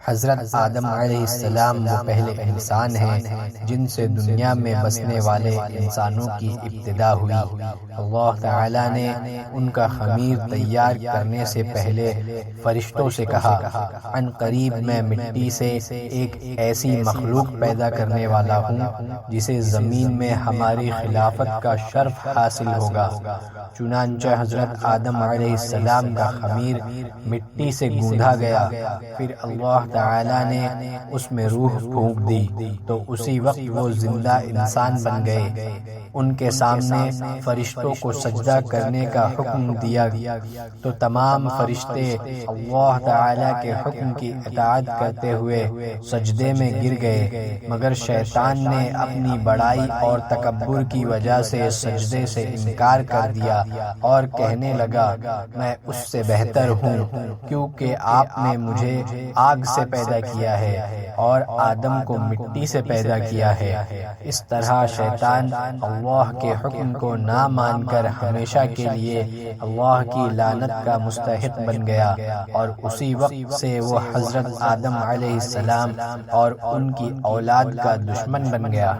حضرت آدم علیہ السلام وہ پہلے انسان ہیں جن سے دنیا میں بسنے والے انسانوں کی ابتدا ہوئی۔ اللہ تعالیٰ نے ان کا خمیر تیار کرنے سے پہلے فرشتوں سے کہا، عن قریب میں مٹی سے ایک ایسی مخلوق پیدا کرنے والا ہوں جسے زمین میں ہماری خلافت کا شرف حاصل ہوگا۔ چنانچہ حضرت آدم علیہ السلام کا خمیر مٹی سے گوندھا گیا، پھر اللہ تعالیٰ نے اس میں روح پھونک دی تو اسی وقت وہ زندہ انسان بن گئے۔ ان کے سامنے فرشتوں کو سجدہ کرنے کا حکم دیا تو تمام فرشتے اللہ تعالیٰ کے حکم کی اطاعت کرتے ہوئے سجدے میں گر گئے، مگر شیطان نے اپنی بڑائی اور تکبر کی وجہ سے سجدے سے انکار کر دیا اور کہنے لگا، میں اس سے بہتر ہوں کیونکہ آپ نے مجھے آگ سے پیدا کیا ہے اور آدم کو مٹی سے پیدا کیا ہے۔ اس طرح شیطان اللہ کے حکم کو نہ مان کر ہمیشہ کے لیے اللہ کی لعنت کا مستحق بن گیا، اور اسی وقت سے وہ حضرت آدم علیہ السلام اور ان کی اولاد کا دشمن بن گیا۔